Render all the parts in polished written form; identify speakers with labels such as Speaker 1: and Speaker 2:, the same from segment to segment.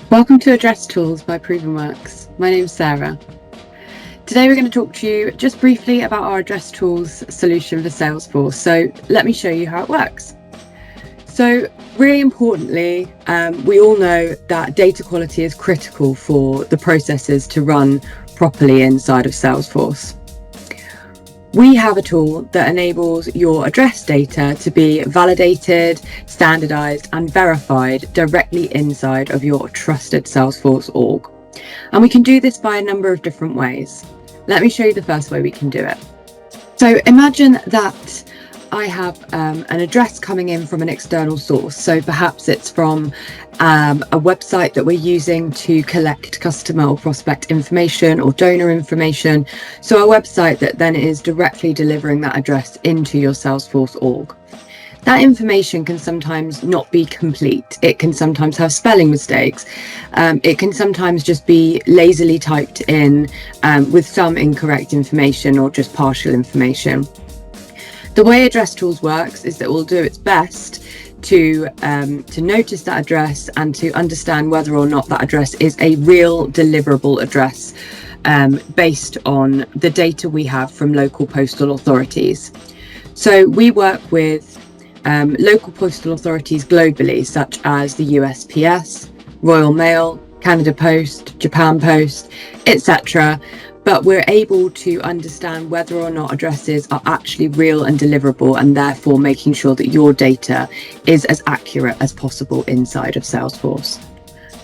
Speaker 1: Welcome to AddressTools by ProvenWorks. My name's Sarah. Today we're going to talk to you just briefly about our AddressTools solution for Salesforce. So let me show you how it works. So really importantly, we all know that data quality is critical for the processes to run properly inside of Salesforce. We have a tool that enables your address data to be validated, standardized, and verified directly inside of your trusted Salesforce org. And we can do this by a number of different ways. Let me show you the first way we can do it. So imagine that I have an address coming in from an external source. So perhaps it's from a website that we're using to collect customer or prospect information or donor information. So a website that then is directly delivering that address into your Salesforce org. That information can sometimes not be complete. It can sometimes have spelling mistakes. It can sometimes just be lazily typed in with some incorrect information or just partial information. The way AddressTools works is that it will do its best to notice that address and to understand whether or not that address is a real deliverable address based on the data we have from local postal authorities. So we work with local postal authorities globally, such as the USPS, Royal Mail, Canada Post, Japan Post, etc. But we're able to understand whether or not addresses are actually real and deliverable, and therefore making sure that your data is as accurate as possible inside of Salesforce.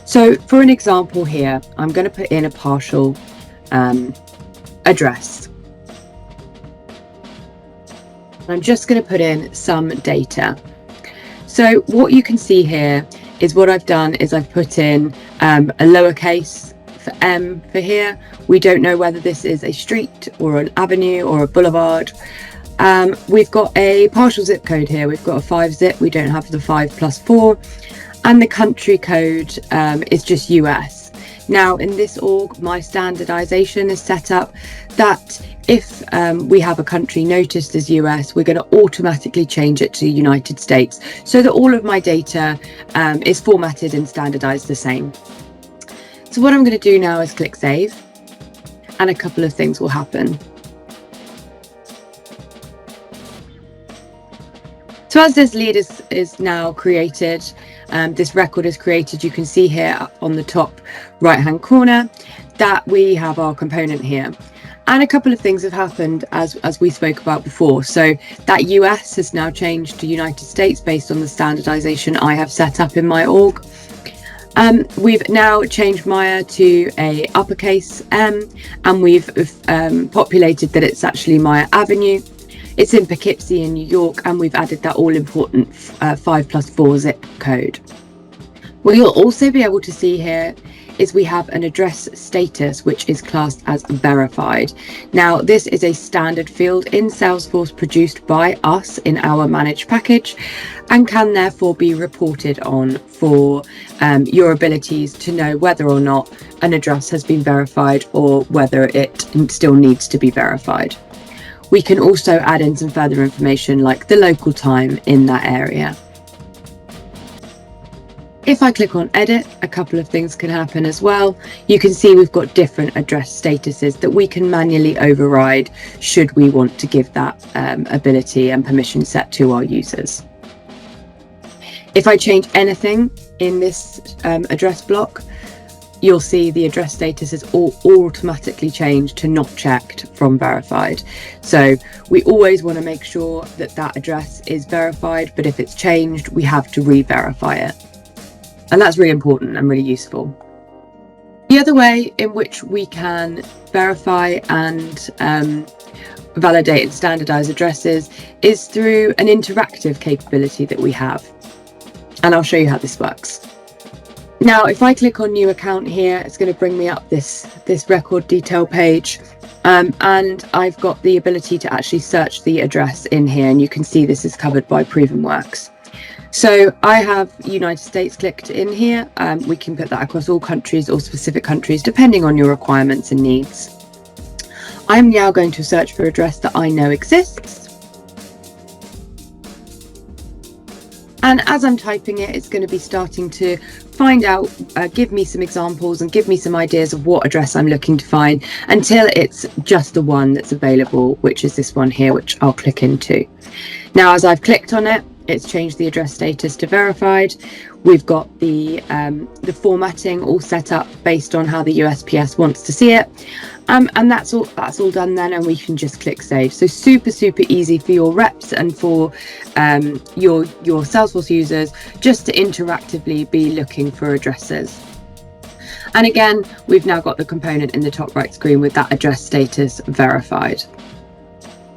Speaker 1: So for an example here, I'm going to put in a partial address. I'm just going to put in some data. So what you can see here is what I've done is I've put in a lowercase for M for here. We don't know whether this is a street or an avenue or a boulevard. We've got a partial zip code here. We've got a 5 zip. We don't have the 5+4. And the country code is just US. Now in this org, my standardization is set up that if we have a country noticed as US, we're going to automatically change it to United States so that all of my data is formatted and standardized the same. So what I'm going to do now is click save, and a couple of things will happen. So as this lead is now created, this record is created, you can see here on the top right hand corner that we have our component here. And a couple of things have happened as we spoke about before. So that US has now changed to United States based on the standardization I have set up in my org. We've now changed Maya to a uppercase M, and we've populated that it's actually Maya Avenue. It's in Poughkeepsie in New York, and we've added that all important 5+4 zip code. What you'll also be able to see here is we have an address status which is classed as verified. Now this is a standard field in Salesforce produced by us in our managed package, and can therefore be reported on for your abilities to know whether or not an address has been verified or whether it still needs to be verified. We can also add in some further information like the local time in that area. If I click on edit, a couple of things can happen as well. You can see we've got different address statuses that we can manually override should we want to give that ability and permission set to our users. If I change anything in this address block, you'll see the address status is all automatically changed to not checked from verified. So we always want to make sure that that address is verified, but if it's changed, we have to re-verify it. And that's really important and really useful. The other way in which we can verify and validate and standardize addresses is through an interactive capability that we have. And I'll show you how this works. Now, if I click on new account here, it's going to bring me up this record detail page. And I've got the ability to actually search the address in here. And you can see this is covered by ProvenWorks. So I have United States clicked in here. We can put that across all countries or specific countries, depending on your requirements and needs. I'm now going to search for an address that I know exists. And as I'm typing it, it's going to be starting to find out, give me some examples and give me some ideas of what address I'm looking to find until it's just the one that's available, which is this one here, which I'll click into. Now, as I've clicked on it, it's changed the address status to verified. We've got the formatting all set up based on how the USPS wants to see it. And that's all done then, and we can just click save. So super easy for your reps and for your Salesforce users just to interactively be looking for addresses. And again, we've now got the component in the top right screen with that address status verified.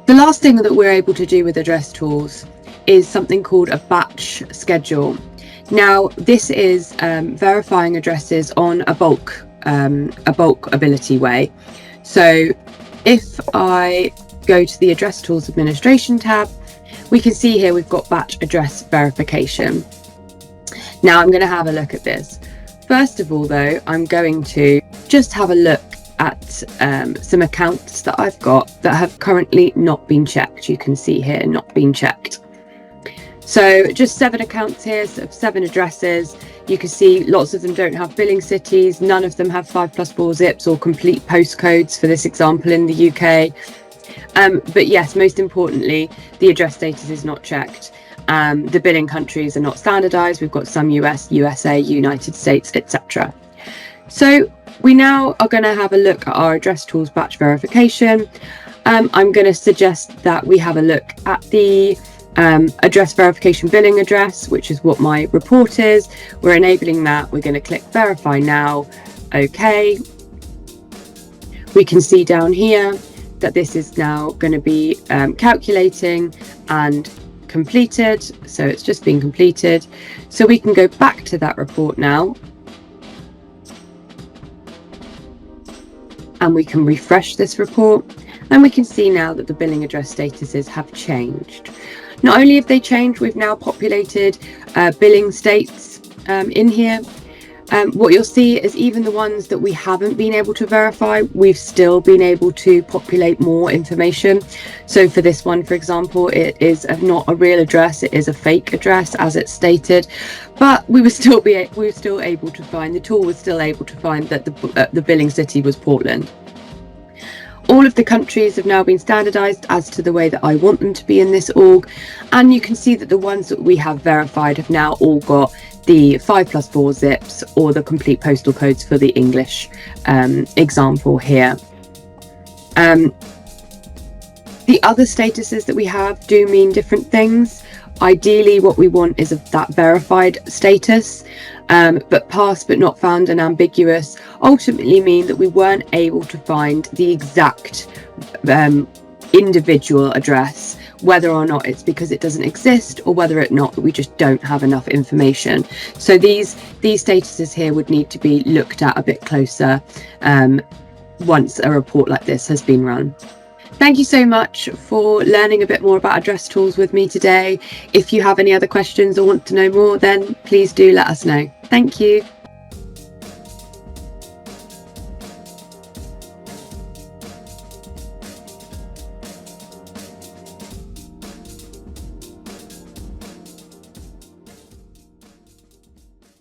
Speaker 1: The last thing that we're able to do with AddressTools is something called a batch schedule. Now, this is verifying addresses on a bulk ability way. So if I go to the AddressTools Administration tab, we can see here we've got batch address verification. Now I'm going to have a look at this. First of all, though, I'm going to just have a look at some accounts that I've got that have currently not been checked. You can see here, not been checked. So just 7 accounts here, so 7 addresses. You can see lots of them don't have billing cities. None of them have 5+4 zips or complete postcodes for this example in the UK. But yes, most importantly, the address status is not checked. The billing countries are not standardized. We've got some US, USA, United States, etc. So we now are going to have a look at our AddressTools batch verification. I'm going to suggest that we have a look at the address verification billing address, which is what my report is. We're enabling that. We're going to click verify now. Okay. We can see down here that this is now going to be calculating and completed. So it's just been completed. So we can go back to that report now. And we can refresh this report. And we can see now that the billing address statuses have changed. Not only have they changed, we've now populated billing states in here. What you'll see is even the ones that we haven't been able to verify, we've still been able to populate more information. So for this one, for example, it is not a real address, it is a fake address as it's stated, but we were still able to find, the tool was still able to find that the billing city was Portland. All of the countries have now been standardized as to the way that I want them to be in this org. And you can see that the ones that we have verified have now all got the 5+4 zips or the complete postal codes for the English example here. The other statuses that we have do mean different things. Ideally, what we want is that verified status, but passed but not found and ambiguous ultimately mean that we weren't able to find the exact individual address, whether or not it's because it doesn't exist or whether or not we just don't have enough information. So these statuses here would need to be looked at a bit closer once a report like this has been run. Thank you so much for learning a bit more about AddressTools with me today. If you have any other questions or want to know more, then please do let us know. Thank you.